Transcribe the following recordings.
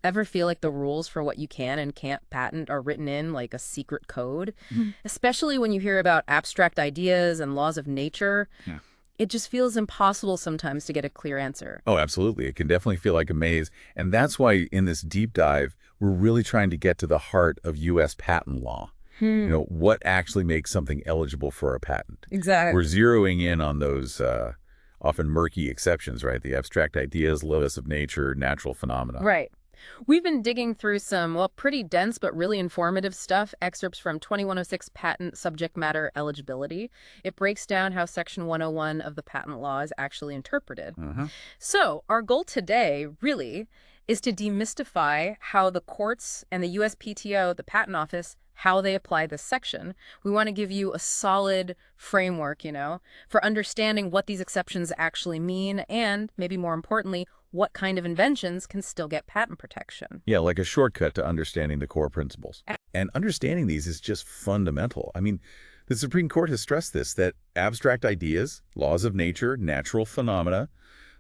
Ever feel like the rules for what you can and can't patent are written in like a secret code? Especially when you hear about abstract ideas and laws of nature, Yeah. it just feels impossible sometimes to get a clear answer. Oh, absolutely. It can definitely feel like a maze. And that's why in this deep dive, we're really trying to get to the heart of U.S. patent law. Hmm. What actually makes something eligible for a patent? We're Exactly. zeroing in on those often murky exceptions, right? The abstract ideas, laws of nature, natural phenomena. Right. We've been digging through some, well, pretty dense but really informative stuff, excerpts from 2106 Patent Subject Matter Eligibility. It breaks down how Section 101 of the patent law is actually interpreted. Uh-huh. So, our goal today, really, is to demystify how the courts and the USPTO, the Patent Office, how they apply this section. We want to give you a solid framework, for understanding what these exceptions actually mean and, maybe more importantly, what kind of inventions can still get patent protection. Yeah, like a shortcut to understanding the core principles. And understanding these is just fundamental. I mean, the Supreme Court has stressed this, that abstract ideas, laws of nature, natural phenomena,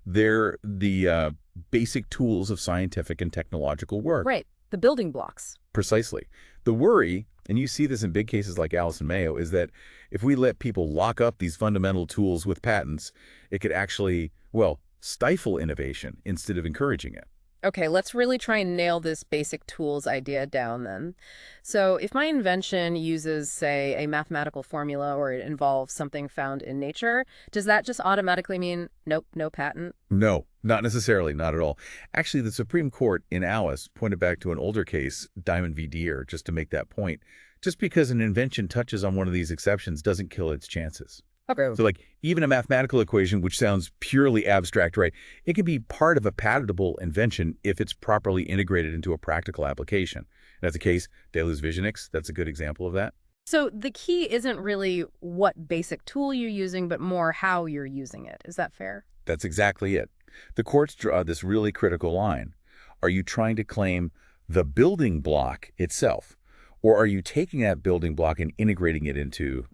they're the basic tools of scientific and technological work. Right, the building blocks. Precisely. The worry, and you see this in big cases like Alice and Mayo, is that if we let people lock up these fundamental tools with patents, it could actually, well, stifle innovation instead of encouraging it. Okay, let's really try and nail this basic tools idea down then. So if my invention uses, say, a mathematical formula or it involves something found in nature, does that just automatically mean, nope, no patent? No, not necessarily, not at all. Actually, the Supreme Court in Alice pointed back to an older case, Diamond v. Deere, just to make that point. Just because an invention touches on one of these exceptions doesn't kill its chances. Okay. So like even a mathematical equation, which sounds purely abstract, right? It can be part of a patentable invention if it's properly integrated into a practical application. That's the case, Deleuze Visionix, that's a good example of that. So the key isn't really what basic tool you're using, but more how you're using it. Is that fair? That's exactly it. The courts draw this really critical line. Are you trying to claim the building block itself? Or are you taking that building block and integrating it into,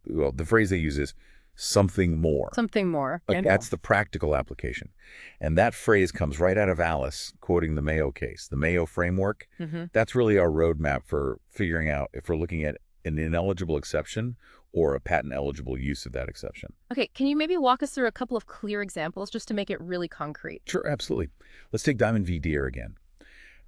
well, the phrase they use is something more. Something more. Like that's the practical application. And that phrase comes right out of Alice, quoting the Mayo case. The Mayo framework, that's really our roadmap for figuring out if we're looking at an ineligible exception or a patent-eligible use of that exception. Okay, can you maybe walk us through a couple of clear examples just to make it really concrete? Sure, absolutely. Let's take Diamond v. Deere again.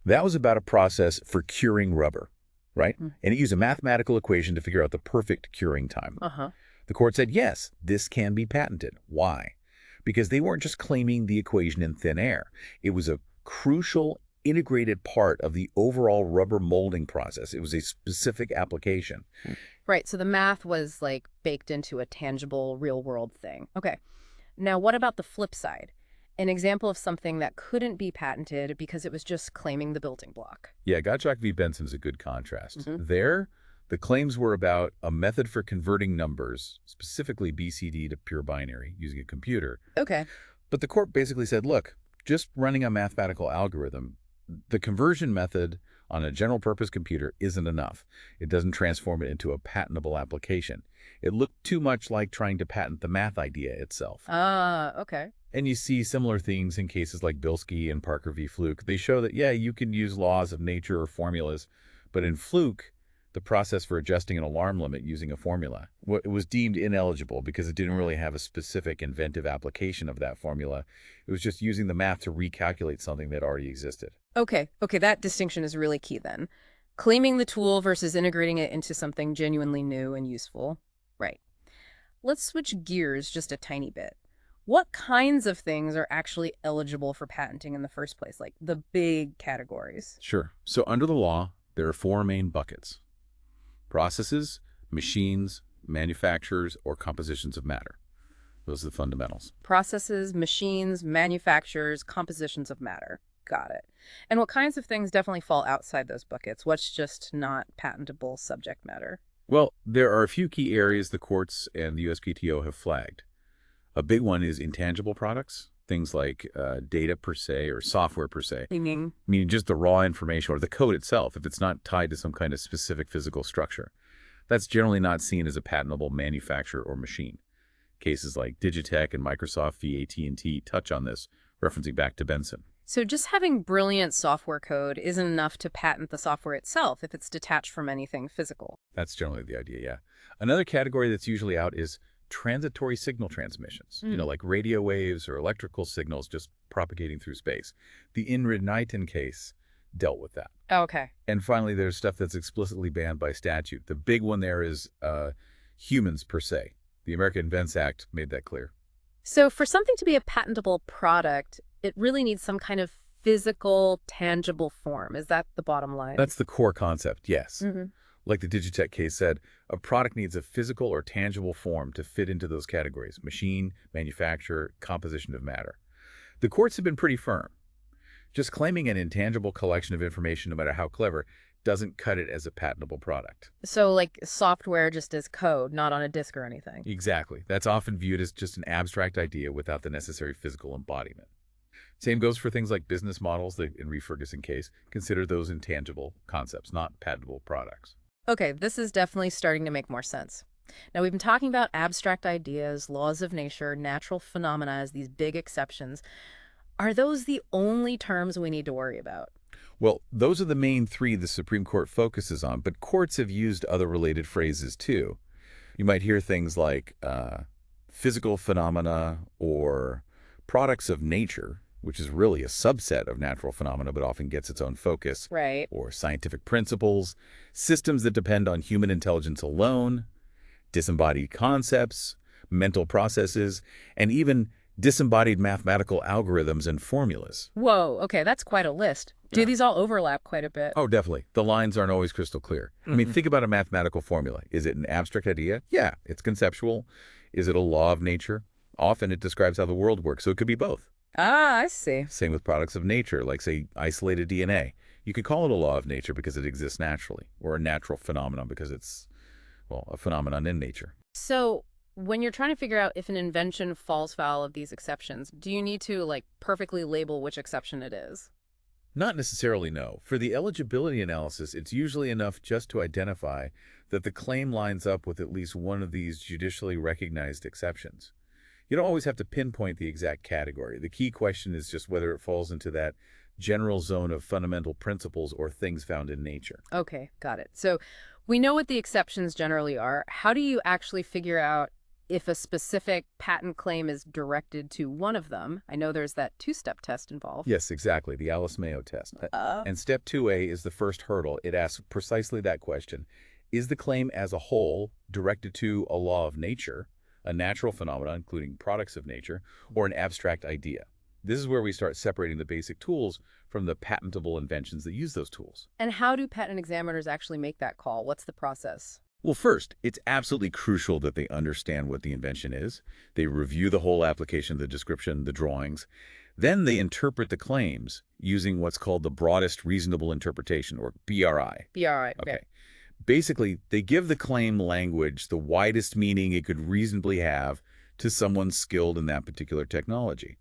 That was about a process for curing rubber, right? And it used a mathematical equation to figure out the perfect curing time. Uh-huh. The court said, yes, this can be patented. Why? Because they weren't just claiming the equation in thin air. It was a crucial, integrated part of the overall rubber molding process. It was a specific application. Right, so the math was like baked into a tangible, real-world thing. Okay, now what about the flip side? An example of something that couldn't be patented because it was just claiming the building block. Yeah, Gottschalk v. Benson's a good contrast. There, the claims were about a method for converting numbers, specifically BCD to pure binary, using a computer. Okay. But the court basically said, look, just running a mathematical algorithm, the conversion method on a general-purpose computer isn't enough. It doesn't transform it into a patentable application. It looked too much like trying to patent the math idea itself. Ah, okay. And you see similar things in cases like Bilski and Parker v. Fluke. They show that, yeah, you can use laws of nature or formulas, but in Fluke, the process for adjusting an alarm limit using a formula, it was deemed ineligible because it didn't really have a specific inventive application of that formula. It was just using the math to recalculate something that already existed. Okay, that distinction is really key then. Claiming the tool versus integrating it into something genuinely new and useful. Right. Let's switch gears just a tiny bit. What kinds of things are actually eligible for patenting in the first place, like the big categories? Sure. So under the law, there are four main buckets: processes, machines, manufacturers, or compositions of matter. Those are the fundamentals. Processes, machines, manufacturers, compositions of matter. Got it. And what kinds of things definitely fall outside those buckets? What's just not patentable subject matter? Well, there are a few key areas the courts and the USPTO have flagged. A big one is intangible products, things like data per se or software per se. Meaning? Meaning just the raw information or the code itself, if it's not tied to some kind of specific physical structure. That's generally not seen as a patentable manufacturer or machine. Cases like Digitech and Microsoft v. AT&T touch on this, referencing back to Benson. So just having brilliant software code isn't enough to patent the software itself if it's detached from anything physical. That's generally the idea, yeah. Another category that's usually out is transitory signal transmissions, Hmm. like radio waves or electrical signals just propagating through space. The Inrid-Knighton case dealt with that. Okay. And finally, there's stuff that's explicitly banned by statute. The big one there is humans per se. The American Invents Act made that clear. So for something to be a patentable product, it really needs some kind of physical, tangible form. Is that the bottom line? That's the core concept, yes. Hmm. Like the Digitech case said, a product needs a physical or tangible form to fit into those categories: machine, manufacturer, composition of matter. The courts have been pretty firm. Just claiming an intangible collection of information, no matter how clever, doesn't cut it as a patentable product. So like software just as code, not on a disk or anything. Exactly. That's often viewed as just an abstract idea without the necessary physical embodiment. Same goes for things like business models. The Henry Ferguson case consider those intangible concepts, not patentable products. Okay, this is definitely starting to make more sense. Now, we've been talking about abstract ideas, laws of nature, natural phenomena as these big exceptions. Are those the only terms we need to worry about? Well, those are the main three the Supreme Court focuses on, but courts have used other related phrases too. You might hear things like physical phenomena or products of nature, which is really a subset of natural phenomena but often gets its own focus, Right. or scientific principles, systems that depend on human intelligence alone, disembodied concepts, mental processes, and even disembodied mathematical algorithms and formulas. Whoa, okay, that's quite a list. Do Yeah. these all overlap quite a bit? Oh, definitely. The lines aren't always crystal clear. I mean, think about a mathematical formula. Is it an abstract idea? Yeah, it's conceptual. Is it a law of nature? Often it describes how the world works, so it could be both. Ah, I see. Same with products of nature, like, say, isolated DNA. You could call it a law of nature because it exists naturally, or a natural phenomenon because it's, well, a phenomenon in nature. So, when you're trying to figure out if an invention falls foul of these exceptions, do you need to, like, perfectly label which exception it is? Not necessarily, no. For the eligibility analysis, it's usually enough just to identify that the claim lines up with at least one of these judicially recognized exceptions. You don't always have to pinpoint the exact category. The key question is just whether it falls into that general zone of fundamental principles or things found in nature. Okay, got it. So, we know what the exceptions generally are. How do you actually figure out if a specific patent claim is directed to one of them? I know there's that two-step test involved. Yes, exactly, the Alice-Mayo test. And step 2A is the first hurdle. It asks precisely that question. Is the claim as a whole directed to a law of nature, a natural phenomenon, including products of nature, or an abstract idea? This is where we start separating the basic tools from the patentable inventions that use those tools. And how do patent examiners actually make that call? What's the process? Well, first, it's absolutely crucial that they understand what the invention is. They review the whole application, the description, the drawings. Then they interpret the claims using what's called the broadest reasonable interpretation, or BRI. Be all right. Okay. Basically, they give the claim language the widest meaning it could reasonably have to someone skilled in that particular technology.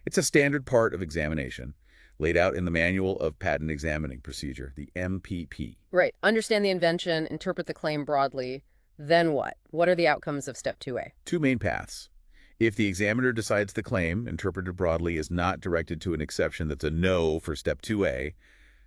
It's a standard part of examination, laid out in the Manual of Patent Examining Procedure, the MPP. Right. Understand the invention, interpret the claim broadly. Then what? What are the outcomes of step 2A? Two main paths. If the examiner decides the claim, interpreted broadly, is not directed to an exception that's a no for step 2A,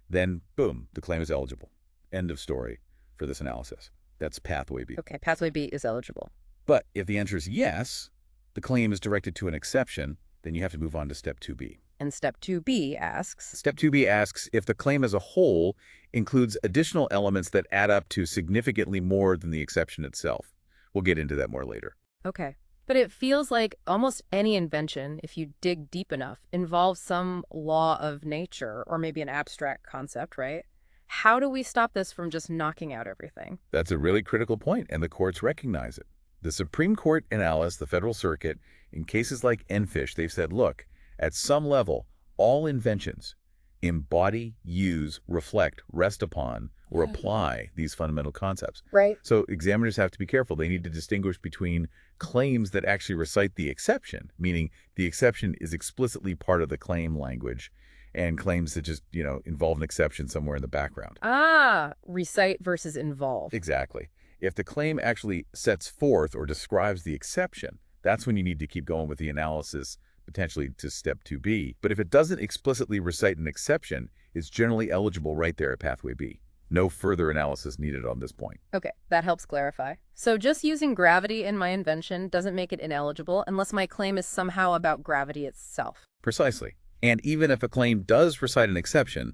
then boom, the claim is eligible. End of story for this analysis. That's pathway B. Okay, pathway B is eligible. But if the answer is yes, the claim is directed to an exception, then you have to move on to step 2B. And step 2B asks, Step 2B asks if the claim as a whole includes additional elements that add up to significantly more than the exception itself. We'll get into that more later. okay. But it feels like almost any invention, if you dig deep enough, involves some law of nature or maybe an abstract concept, right? How do we stop this from just knocking out everything? That's a really critical point, and the courts recognize it. The Supreme Court and Alice, the Federal Circuit, in cases like EnFish, they've said, look, at some level, all inventions embody, use, reflect, rest upon, or apply these fundamental concepts. Right. So examiners have to be careful. They need to distinguish between claims that actually recite the exception, meaning the exception is explicitly part of the claim language, and claims that just, involve an exception somewhere in the background. Ah, recite versus involve. Exactly. If the claim actually sets forth or describes the exception, that's when you need to keep going with the analysis potentially to step 2B. But if it doesn't explicitly recite an exception, it's generally eligible right there at pathway B. No further analysis needed on this point. Okay, that helps clarify. So just using gravity in my invention doesn't make it ineligible unless my claim is somehow about gravity itself. Precisely. And even if a claim does recite an exception,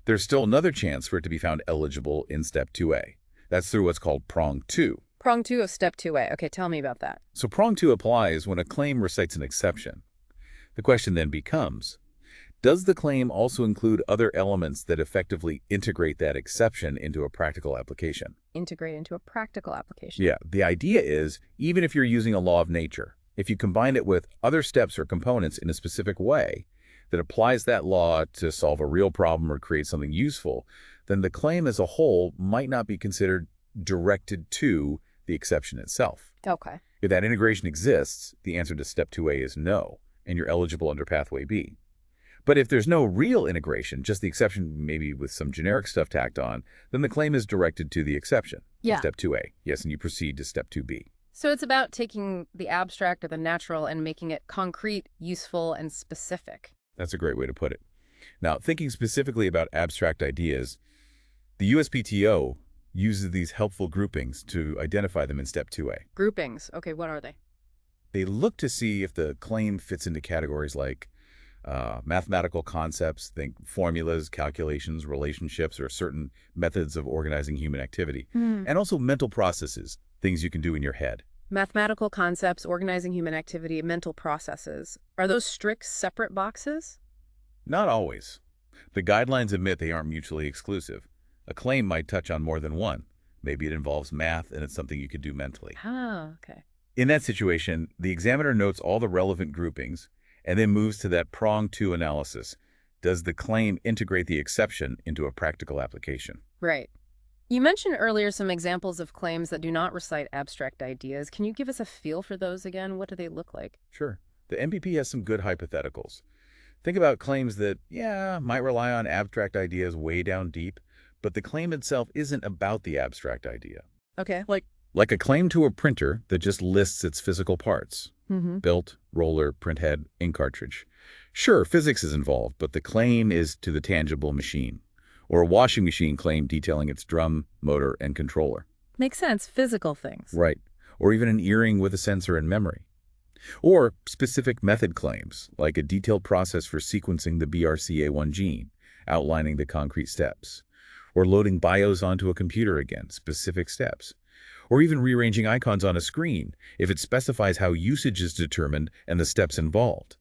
there's still another chance for it to be found eligible in step 2A. That's through what's called prong 2. Prong 2 of step 2A. Okay, tell me about that. So prong 2 applies when a claim recites an exception. The question then becomes, does the claim also include other elements that effectively integrate that exception into a practical application? Integrate into a practical application. Yeah, the idea is, even if you're using a law of nature, if you combine it with other steps or components in a specific way that applies that law to solve a real problem or create something useful, then the claim as a whole might not be considered directed to the exception itself. Okay. If that integration exists, the answer to step 2A is no, and you're eligible under pathway B. But if there's no real integration, just the exception maybe with some generic stuff tacked on, then the claim is directed to the exception. Yeah. Step 2A. Yes, and you proceed to step 2B. So it's about taking the abstract or the natural and making it concrete, useful, and specific. That's a great way to put it. Now, thinking specifically about abstract ideas, the USPTO uses these helpful groupings to identify them in step 2A. Groupings. Okay, what are they? They look to see if the claim fits into categories like mathematical concepts, think formulas, calculations, relationships, or certain methods of organizing human activity, and also mental processes, things you can do in your head. Mathematical concepts, organizing human activity, mental processes. Are those strict, separate boxes? Not always. The guidelines admit they aren't mutually exclusive. A claim might touch on more than one. Maybe it involves math and it's something you could do mentally. Ah, okay. In that situation, the examiner notes all the relevant groupings and then moves to that prong 2 analysis. Does the claim integrate the exception into a practical application? Right. You mentioned earlier some examples of claims that do not recite abstract ideas. Can you give us a feel for those again? What do they look like? Sure. The MPP has some good hypotheticals. Think about claims that, might rely on abstract ideas way down deep, but the claim itself isn't about the abstract idea. Okay. Like a claim to a printer that just lists its physical parts. Built, roller, printhead, ink cartridge. Sure, physics is involved, but the claim is to the tangible machine. Or a washing machine claim detailing its drum, motor, and controller. Makes sense. Physical things. Right. Or even an earring with a sensor and memory. Or specific method claims, like a detailed process for sequencing the BRCA1 gene, outlining the concrete steps. Or loading BIOS onto a computer again, specific steps. Or even rearranging icons on a screen, if it specifies how usage is determined and the steps involved.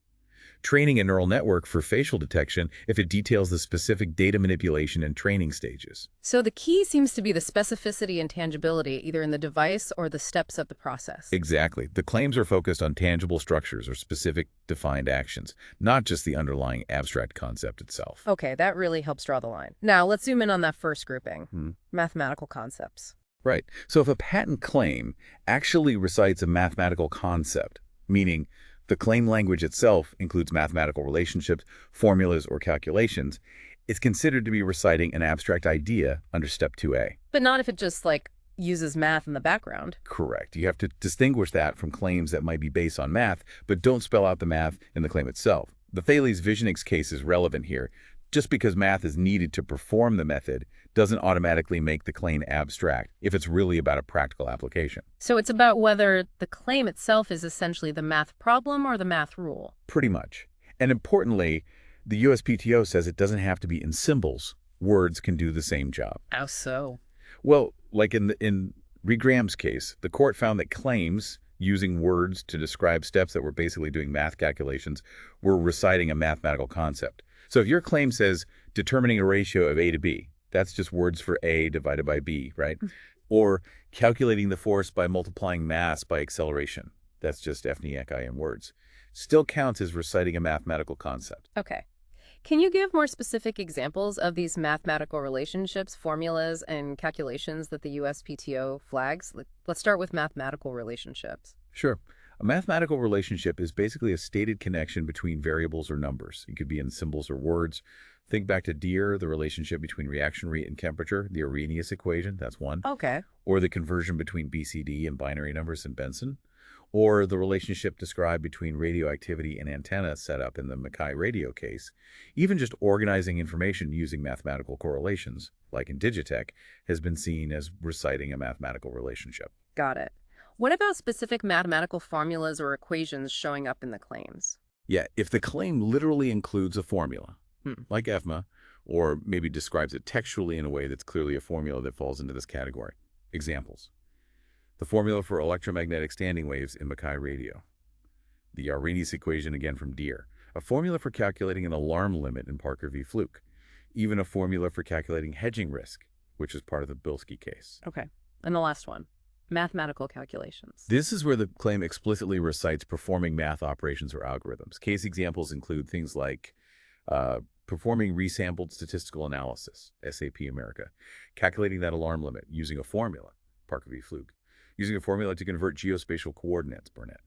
Training a neural network for facial detection if it details the specific data manipulation and training stages. So the key seems to be the specificity and tangibility, either in the device or the steps of the process. Exactly. The claims are focused on tangible structures or specific defined actions, not just the underlying abstract concept itself. Okay, that really helps draw the line. Now, let's zoom in on that first grouping, mathematical concepts. Right. So if a patent claim actually recites a mathematical concept, meaning the claim language itself includes mathematical relationships, formulas, or calculations, it's considered to be reciting an abstract idea under step 2A. But not if it just, uses math in the background. Correct. You have to distinguish that from claims that might be based on math, but don't spell out the math in the claim itself. The Thales Visionix case is relevant here. Just because math is needed to perform the method doesn't automatically make the claim abstract if it's really about a practical application. So it's about whether the claim itself is essentially the math problem or the math rule. Pretty much. And importantly, the USPTO says it doesn't have to be in symbols. Words can do the same job. How so? Well, like in Graham's case, the court found that claims using words to describe steps that were basically doing math calculations were reciting a mathematical concept. So if your claim says determining a ratio of A to B, that's just words for A divided by B, right? Or calculating the force by multiplying mass by acceleration. That's just FNIECI in words. Still counts as reciting a mathematical concept. Okay. Can you give more specific examples of these mathematical relationships, formulas, and calculations that the USPTO flags? Let's start with mathematical relationships. Sure. A mathematical relationship is basically a stated connection between variables or numbers. It could be in symbols or words. Think back to DEER, the relationship between reaction rate and temperature, the Arrhenius equation, that's one. Okay. Or the conversion between BCD and binary numbers in Benson. or the relationship described between radioactivity and antenna setup in the Mackay radio case. Even just organizing information using mathematical correlations, like in Digitech, has been seen as reciting a mathematical relationship. Got it. What about specific mathematical formulas or equations showing up in the claims? Yeah, if the claim literally includes a formula, Hmm. like EFMA, or maybe describes it textually in a way that's clearly a formula that falls into this category. Examples. The formula for electromagnetic standing waves in Mackay radio. The Arrhenius equation again from Deere. A formula for calculating an alarm limit in Parker v. Fluke. Even a formula for calculating hedging risk, which is part of the Bilski case. Okay. And the last one, mathematical calculations. This is where the claim explicitly recites performing math operations or algorithms. Case examples include things like performing resampled statistical analysis, SAP America, calculating that alarm limit using a formula, Parker v. Fluke, using a formula to convert geospatial coordinates, Burnett,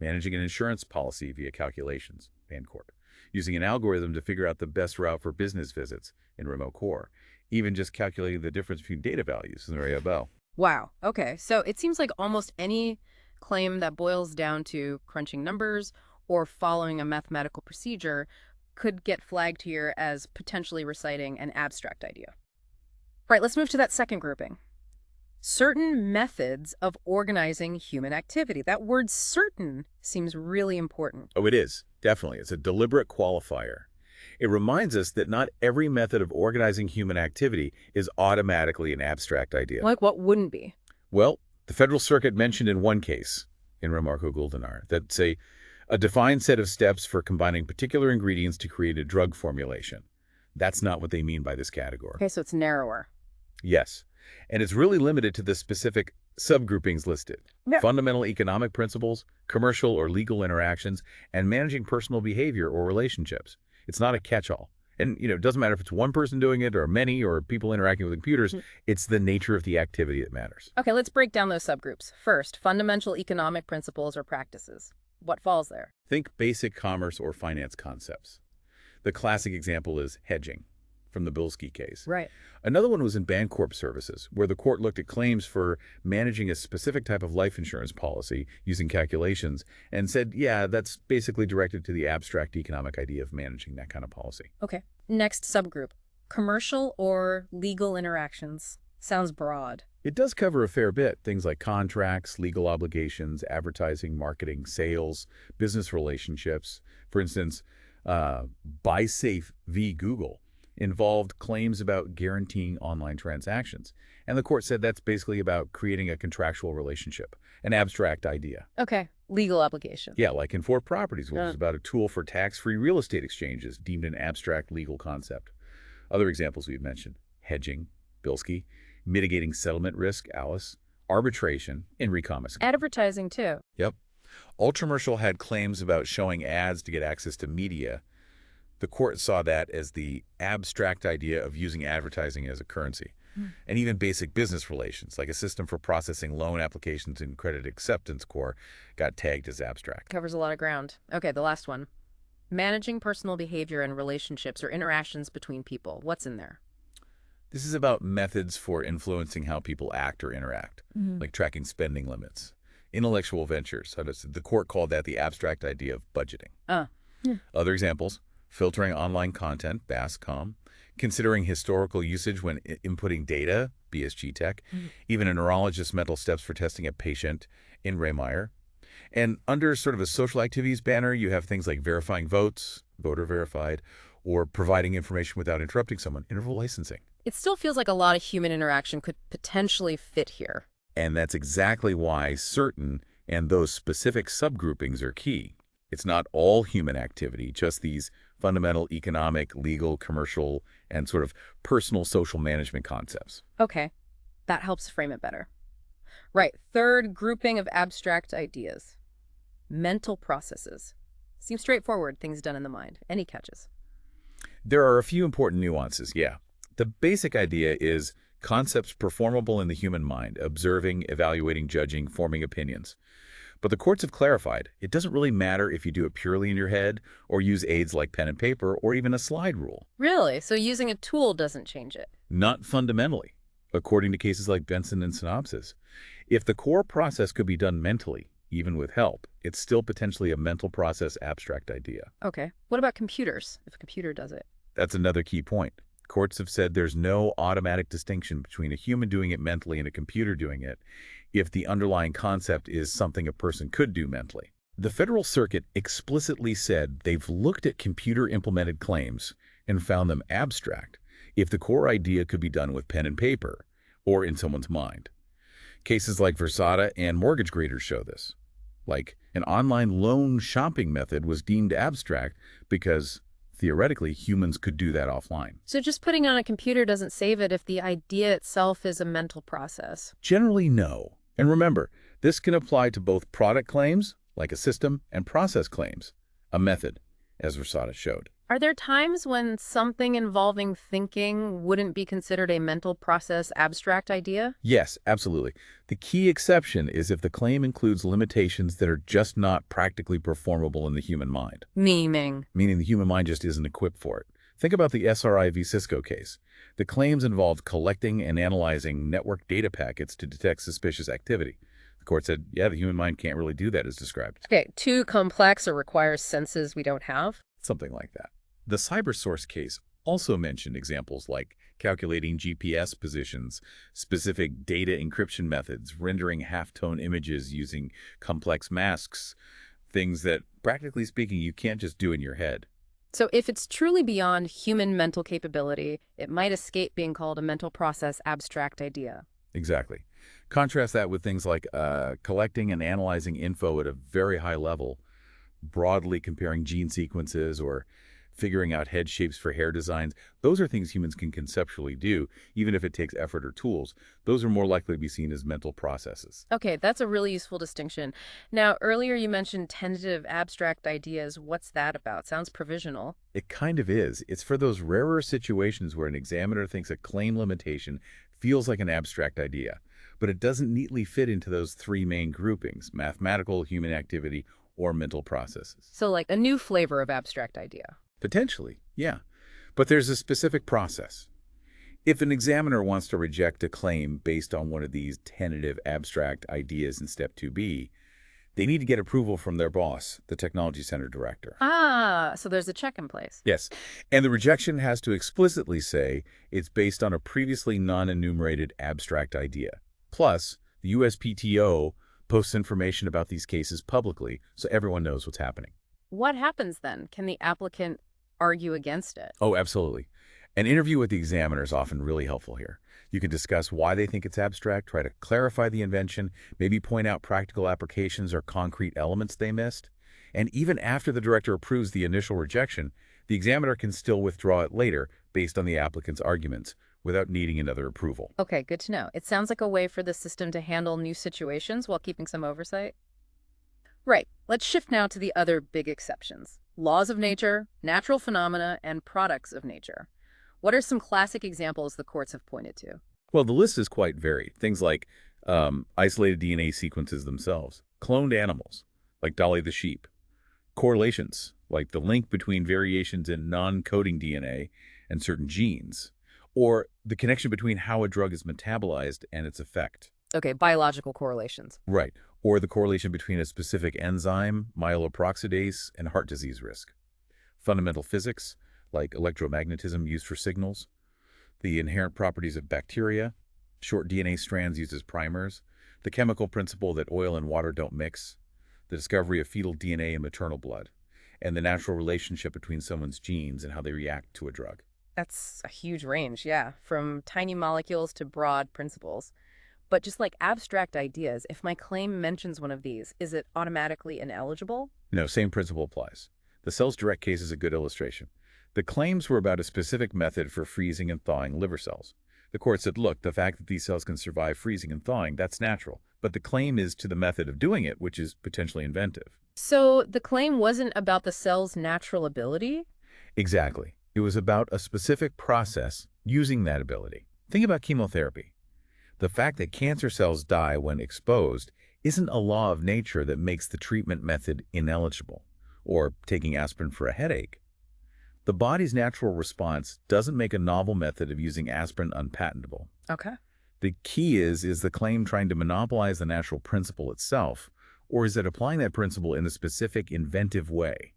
managing an insurance policy via calculations, Bancorp, using an algorithm to figure out the best route for business visits in Remote Core, even just calculating the difference between data values in Rayabel. Wow. Okay. So it seems like almost any claim that boils down to crunching numbers or following a mathematical procedure could get flagged here as potentially reciting an abstract idea. Right, let's move to that second grouping. Certain methods of organizing human activity. That word certain seems really important. Oh, it is. Definitely. It's a deliberate qualifier. It reminds us that not every method of organizing human activity is automatically an abstract idea. Like what wouldn't be? Well, the Federal Circuit mentioned in one case, in Remarco Guldenar, that say a defined set of steps for combining particular ingredients to create a drug formulation. That's not what they mean by this category. Okay, so it's narrower. Yes, and it's really limited to the specific subgroupings listed. Yeah. Fundamental economic principles, commercial or legal interactions, and managing personal behavior or relationships. It's not a catch-all. And, it doesn't matter if it's one person doing it or many or people interacting with computers. It's the nature of the activity that matters. Okay, let's break down those subgroups. First, fundamental economic principles or practices. What falls there? Think basic commerce or finance concepts. The classic example is hedging from the Bilski case. Right. Another one was in Bancorp services, where the court looked at claims for managing a specific type of life insurance policy using calculations and said, yeah, that's basically directed to the abstract economic idea of managing that kind of policy. Okay. Next subgroup, commercial or legal interactions. Sounds broad. It does cover a fair bit, things like contracts, legal obligations, advertising, marketing, sales, business relationships. For instance, BuySafe v. Google involved claims about guaranteeing online transactions. And the court said that's basically about creating a contractual relationship, an abstract idea. Okay. Legal obligation. Yeah, like in Fort Properties, which is about a tool for tax-free real estate exchanges, deemed an abstract legal concept. Other examples we've mentioned, hedging, Bilski, mitigating settlement risk, Alice, arbitration, in Recomus. Advertising, too. Yep. Ultramercial had claims about showing ads to get access to media. The court saw that as the abstract idea of using advertising as a currency. And even basic business relations, like a system for processing loan applications in credit acceptance core, got tagged as abstract. Covers a lot of ground. Okay, the last one. Managing personal behavior and relationships or interactions between people. What's in there? This is about methods for influencing how people act or interact, like tracking spending limits. Intellectual ventures, the court called that the abstract idea of budgeting. Other examples, filtering online content, BASCOM, considering historical usage when inputting data, BSG Tech, even a neurologist's mental steps for testing a patient in Raymeyer. And under sort of a social activities banner, you have things like verifying votes, voter verified, or providing information without interrupting someone, interval licensing. It still feels like a lot of human interaction could potentially fit here. And that's exactly why certain and those specific subgroupings are key. It's not all human activity, just these fundamental economic, legal, commercial, and sort of personal social management concepts. Okay, that helps frame it better. Right, third grouping of abstract ideas. Mental processes. Seems straightforward, things done in the mind. Any catches? There are a few important nuances, yeah. The basic idea is concepts performable in the human mind, observing, evaluating, judging, forming opinions. But the courts have clarified, it doesn't really matter if you do it purely in your head or use aids like pen and paper or even a slide rule. Really? So using a tool doesn't change it? Not fundamentally, according to cases like Benson and Synopsis. If the core process could be done mentally, even with help, it's still potentially a mental process abstract idea. Okay. What about computers, if a computer does it? That's another key point. Courts have said there's no automatic distinction between a human doing it mentally and a computer doing it if the underlying concept is something a person could do mentally. The Federal Circuit explicitly said they've looked at computer-implemented claims and found them abstract if the core idea could be done with pen and paper or in someone's mind. Cases like Versada and mortgage graders show this. Like, an online loan shopping method was deemed abstract because, theoretically, humans could do that offline. So just putting on a computer doesn't save it if the idea itself is a mental process. Generally, no. And remember, this can apply to both product claims, like a system, and process claims, a method, as Versada showed. Are there times when something involving thinking wouldn't be considered a mental process abstract idea? Yes, absolutely. The key exception is if the claim includes limitations that are just not practically performable in the human mind. Meaning? Meaning the human mind just isn't equipped for it. Think about the SRI v. Cisco case. The claims involved collecting and analyzing network data packets to detect suspicious activity. The court said, yeah, the human mind can't really do that as described. Okay, too complex or requires senses we don't have? Something like that. The CyberSource case also mentioned examples like calculating GPS positions, specific data encryption methods, rendering halftone images using complex masks, things that, practically speaking, you can't just do in your head. So if it's truly beyond human mental capability, it might escape being called a mental process abstract idea. Exactly. Contrast that with things like collecting and analyzing info at a very high level, broadly comparing gene sequences or figuring out head shapes for hair designs. Those are things humans can conceptually do, even if it takes effort or tools. Those are more likely to be seen as mental processes. Okay, that's a really useful distinction. Now, earlier you mentioned tentative abstract ideas. What's that about? Sounds provisional. It kind of is. It's for those rarer situations where an examiner thinks a claim limitation feels like an abstract idea, but it doesn't neatly fit into those three main groupings: mathematical, human activity, or mental processes. So like a new flavor of abstract idea. Potentially, yeah. But there's a specific process. If an examiner wants to reject a claim based on one of these tentative abstract ideas in Step 2B, they need to get approval from their boss, the Technology Center director. Ah, so there's a check in place. Yes, and the rejection has to explicitly say it's based on a previously non-enumerated abstract idea. Plus, the USPTO posts information about these cases publicly so everyone knows what's happening. What happens then? Can the applicant argue against it? Oh, absolutely. An interview with the examiner is often really helpful here. You can discuss why they think it's abstract, try to clarify the invention, maybe point out practical applications or concrete elements they missed. And even after the director approves the initial rejection, the examiner can still withdraw it later based on the applicant's arguments without needing another approval. Okay, good to know. It sounds like a way for the system to handle new situations while keeping some oversight. Right. Let's shift now to the other big exceptions. Laws of nature, natural phenomena, and products of nature. What are some classic examples the courts have pointed to? Well, the list is quite varied. Things like isolated DNA sequences themselves, cloned animals, like Dolly the sheep, correlations, like the link between variations in non-coding DNA and certain genes, or the connection between how a drug is metabolized and its effect. Okay, biological correlations. Right. Or the correlation between a specific enzyme, myeloperoxidase, and heart disease risk. Fundamental physics, like electromagnetism used for signals. The inherent properties of bacteria. Short DNA strands used as primers. The chemical principle that oil and water don't mix. The discovery of fetal DNA in maternal blood. And the natural relationship between someone's genes and how they react to a drug. That's a huge range, yeah, from tiny molecules to broad principles. But just like abstract ideas, if my claim mentions one of these, is it automatically ineligible? No, same principle applies. The cells direct case is a good illustration. The claims were about a specific method for freezing and thawing liver cells. The court said, look, the fact that these cells can survive freezing and thawing, that's natural. But the claim is to the method of doing it, which is potentially inventive. So the claim wasn't about the cell's natural ability? Exactly. It was about a specific process using that ability. Think about chemotherapy. The fact that cancer cells die when exposed isn't a law of nature that makes the treatment method ineligible, or taking aspirin for a headache. The body's natural response doesn't make a novel method of using aspirin unpatentable. Okay. The key is the claim trying to monopolize the natural principle itself, Or is it applying that principle in a specific, inventive way?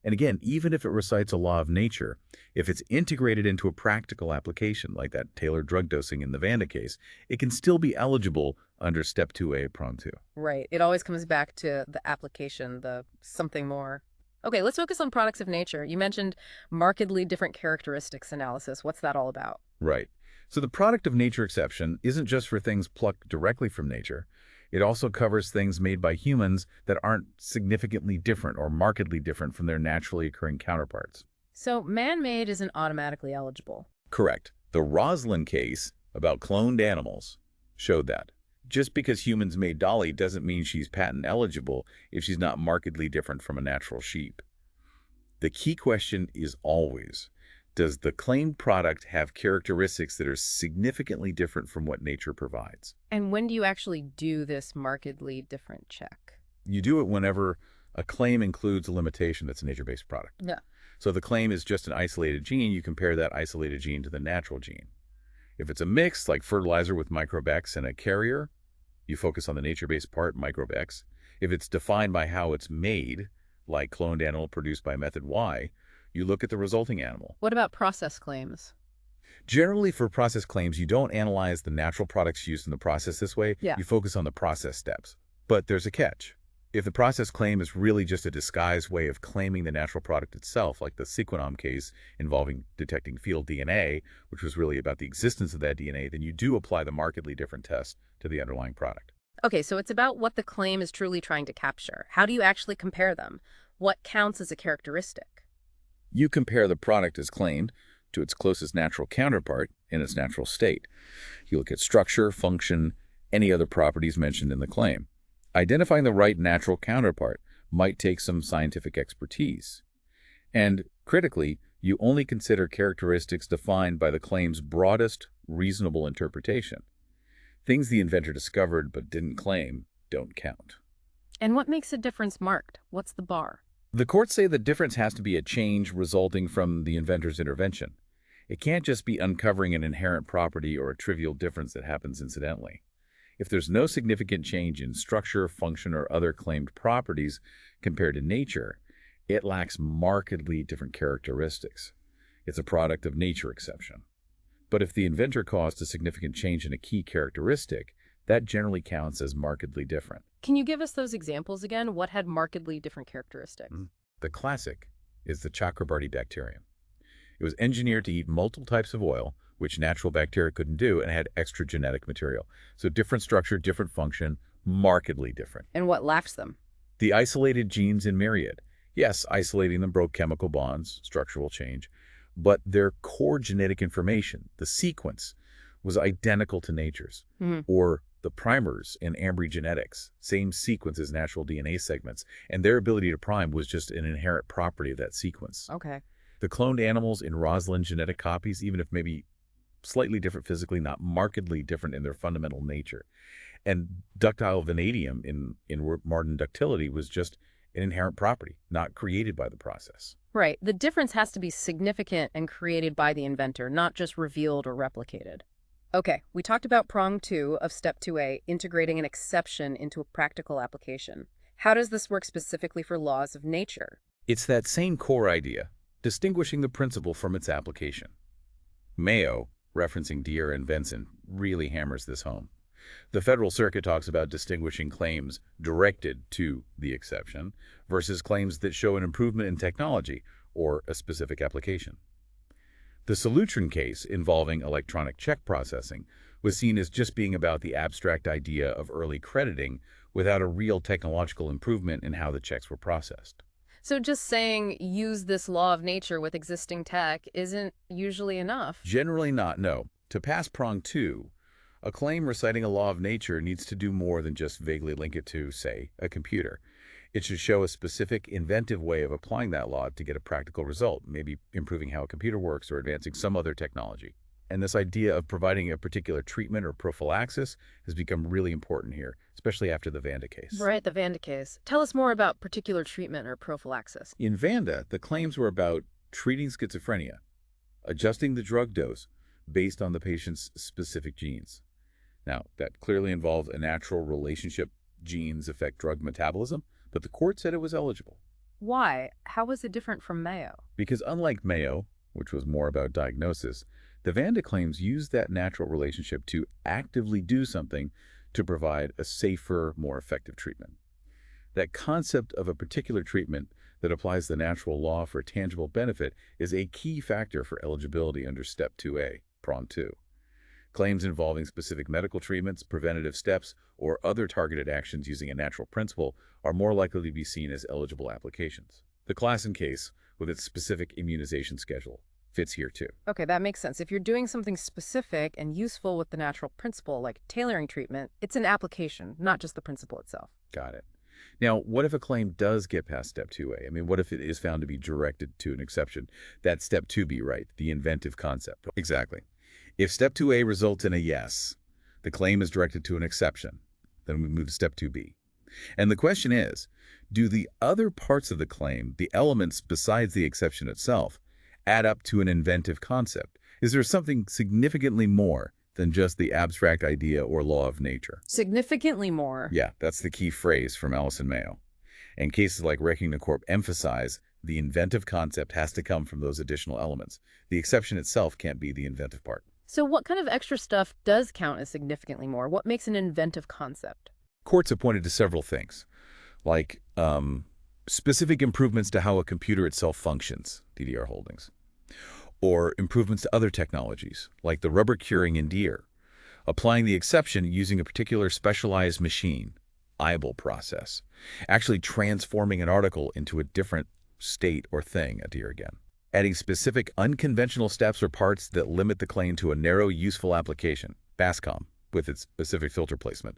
And again, even if it recites a law of nature, if it's integrated into a practical application, like that tailored drug dosing in the Vanda case, it can still be eligible under Step 2A, Prong 2. Right. It always comes back to the application, the something more. Okay, let's focus on products of nature. You mentioned markedly different characteristics analysis. What's that all about? Right. So the product of nature exception isn't just for things plucked directly from nature. It also covers things made by humans that aren't significantly different or markedly different from their naturally occurring counterparts. So man-made isn't automatically eligible. Correct. The Roslin case about cloned animals showed that. Just because humans made Dolly doesn't mean she's patent eligible if she's not markedly different from a natural sheep. The key question is always, does the claimed product have characteristics that are significantly different from what nature provides? And when do you actually do this markedly different check? You do it whenever a claim includes a limitation that's a nature-based product. Yeah. So if the claim is just an isolated gene, you compare that isolated gene to the natural gene. If it's a mix, like fertilizer with microbe X and a carrier, you focus on the nature-based part, microbe X. If it's defined by how it's made, like cloned animal produced by method Y, you look at the resulting animal. What about process claims? Generally, for process claims, you don't analyze the natural products used in the process this way. Yeah. You focus on the process steps. But there's a catch. If the process claim is really just a disguised way of claiming the natural product itself, like the Sequenom case involving detecting fetal DNA, which was really about the existence of that DNA, then you do apply the markedly different test to the underlying product. Okay, so it's about what the claim is truly trying to capture. How do you actually compare them? What counts as a characteristic? You compare the product as claimed to its closest natural counterpart in its natural state. You look at structure, function, any other properties mentioned in the claim. Identifying the right natural counterpart might take some scientific expertise. And critically, you only consider characteristics defined by the claim's broadest reasonable interpretation. Things the inventor discovered but didn't claim don't count. And what makes a difference marked? What's the bar? The courts say the difference has to be a change resulting from the inventor's intervention. It can't just be uncovering an inherent property or a trivial difference that happens incidentally. If there's no significant change in structure, function, or other claimed properties compared to nature, it lacks markedly different characteristics. It's a product of nature exception. But if the inventor caused a significant change in a key characteristic, that generally counts as markedly different. Can you give us those examples again? What had markedly different characteristics? The classic is the Chakrabarty bacterium. It was engineered to eat multiple types of oil, which natural bacteria couldn't do, and had extra genetic material. So different structure, different function, markedly different. And what lacks them? The isolated genes in myriad. Yes, isolating them broke chemical bonds, structural change, but their core genetic information, the sequence, was identical to nature's. Or the primers in Ambry genetics, same sequence as natural DNA segments, and their ability to prime was just an inherent property of that sequence. Okay. The cloned animals in Roslin genetic copies, even if maybe slightly different physically, not markedly different in their fundamental nature. And ductile vanadium in Martin ductility was just an inherent property, not created by the process. Right. The difference has to be significant and created by the inventor, not just revealed or replicated. Okay, we talked about prong 2 of step 2A, integrating an exception into a practical application. How does this work specifically for laws of nature? It's that same core idea, distinguishing the principle from its application. Mayo, referencing Deere and Benson, really hammers this home. The Federal Circuit talks about distinguishing claims directed to the exception versus claims that show an improvement in technology or a specific application. The Solutron case involving electronic check processing was seen as just being about the abstract idea of early crediting without a real technological improvement in how the checks were processed. So just saying use this law of nature with existing tech isn't usually enough. Generally not, no. To pass prong 2, a claim reciting a law of nature needs to do more than just vaguely link it to, say, a computer. It should show a specific, inventive way of applying that law to get a practical result, maybe improving how a computer works or advancing some other technology. And this idea of providing a particular treatment or prophylaxis has become really important here, especially after the Vanda case. Right, the Vanda case. Tell us more about particular treatment or prophylaxis. In Vanda, the claims were about treating schizophrenia, adjusting the drug dose based on the patient's specific genes. Now, that clearly involved a natural relationship genes affect drug metabolism, but the court said it was eligible. Why? How was it different from Mayo? Because unlike Mayo, which was more about diagnosis, the Vanda claims used that natural relationship to actively do something to provide a safer, more effective treatment. That concept of a particular treatment that applies the natural law for tangible benefit is a key factor for eligibility under Step 2A, Prong 2. Claims involving specific medical treatments, preventative steps, or other targeted actions using a natural principle are more likely to be seen as eligible applications. The Klassen case, with its specific immunization schedule, fits here too. Okay, that makes sense. If you're doing something specific and useful with the natural principle, like tailoring treatment, it's an application, not just the principle itself. Got it. Now, what if a claim does get past Step 2A? I mean, what if it is found to be directed to an exception? That's Step 2B, right? The inventive concept. Exactly. If Step 2A results in a yes, the claim is directed to an exception. Then we move to Step 2B. And the question is, do the other parts of the claim, the elements besides the exception itself, add up to an inventive concept? Is there something significantly more than just the abstract idea or law of nature? Significantly more. Yeah, that's the key phrase from Allison Mayo. And cases like Wrecking the Corp emphasize the inventive concept has to come from those additional elements. The exception itself can't be the inventive part. So what kind of extra stuff does count as significantly more? What makes an inventive concept? Courts have pointed to several things, like specific improvements to how a computer itself functions, DDR holdings, or improvements to other technologies, like the rubber curing in deer, applying the exception using a particular specialized machine, IBLE process, actually transforming an article into a different state or thing, a deer again, adding specific unconventional steps or parts that limit the claim to a narrow, useful application, BASCOM, with its specific filter placement,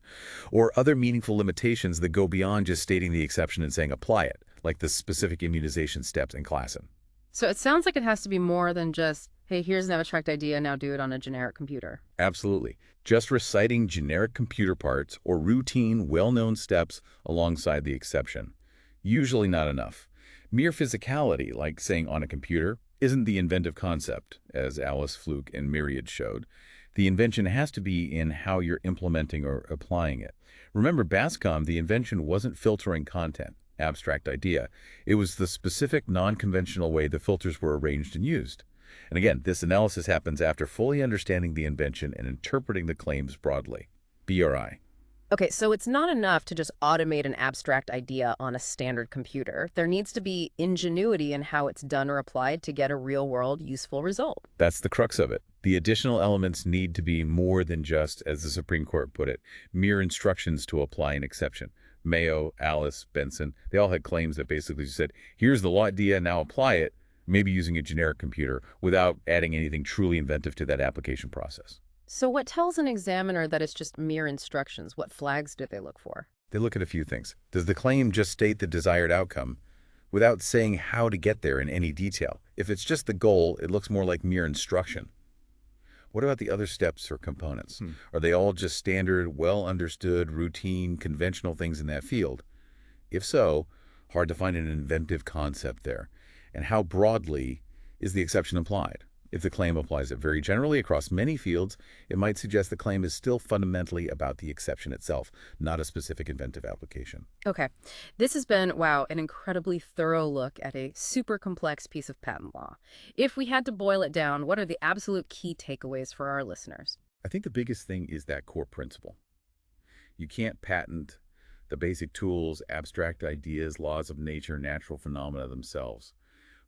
or other meaningful limitations that go beyond just stating the exception and saying apply it, like the specific immunization steps in Klassen. So it sounds like it has to be more than just, hey, here's an abstract idea, now do it on a generic computer. Absolutely. Just reciting generic computer parts or routine, well-known steps alongside the exception. Usually not enough. Mere physicality, like saying on a computer, isn't the inventive concept, as Alice Fluke and Myriad showed. The invention has to be in how you're implementing or applying it. Remember, BASCOM, the invention wasn't filtering content, abstract idea. It was the specific, non-conventional way the filters were arranged and used. And again, this analysis happens after fully understanding the invention and interpreting the claims broadly. BRI. Okay, so it's not enough to just automate an abstract idea on a standard computer. There needs to be ingenuity in how it's done or applied to get a real-world useful result. That's the crux of it. The additional elements need to be more than just, as the Supreme Court put it, mere instructions to apply an exception. Mayo, Alice, Benson, they all had claims that basically said, here's the law idea, now apply it, maybe using a generic computer, without adding anything truly inventive to that application process. So what tells an examiner that it's just mere instructions? What flags do they look for? They look at a few things. Does the claim just state the desired outcome without saying how to get there in any detail? If it's just the goal, it looks more like mere instruction. What about the other steps or components? Are they all just standard, well-understood, routine, conventional things in that field? If so, hard to find an inventive concept there. And how broadly is the exception applied? If the claim applies it very generally across many fields, it might suggest the claim is still fundamentally about the exception itself, not a specific inventive application. Okay, this has been, wow, an incredibly thorough look at a super complex piece of patent law. If we had to boil it down, what are the absolute key takeaways for our listeners? I think the biggest thing is that core principle. You can't patent the basic tools, abstract ideas, laws of nature, natural phenomena themselves.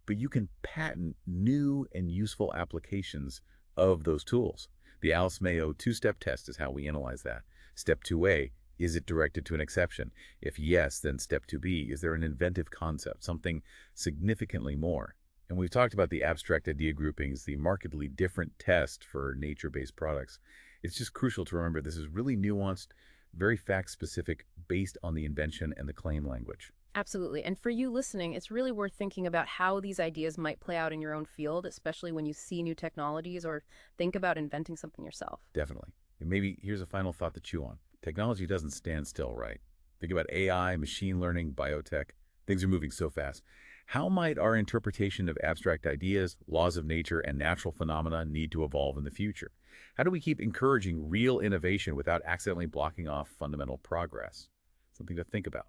But you can patent new and useful applications of those tools. The Alice Mayo two-step test is how we analyze that. Step 2A, is it directed to an exception? If yes, then step 2B, is there an inventive concept, something significantly more? And we've talked about the abstract idea groupings, the markedly different test for nature-based products. It's just crucial to remember this is really nuanced, very fact-specific, based on the invention and the claim language. Absolutely. And for you listening, it's really worth thinking about how these ideas might play out in your own field, especially when you see new technologies or think about inventing something yourself. Definitely. And maybe here's a final thought to chew on. Technology doesn't stand still, right? Think about AI, machine learning, biotech. Things are moving so fast. How might our interpretation of abstract ideas, laws of nature, and natural phenomena need to evolve in the future? How do we keep encouraging real innovation without accidentally blocking off fundamental progress? Something to think about.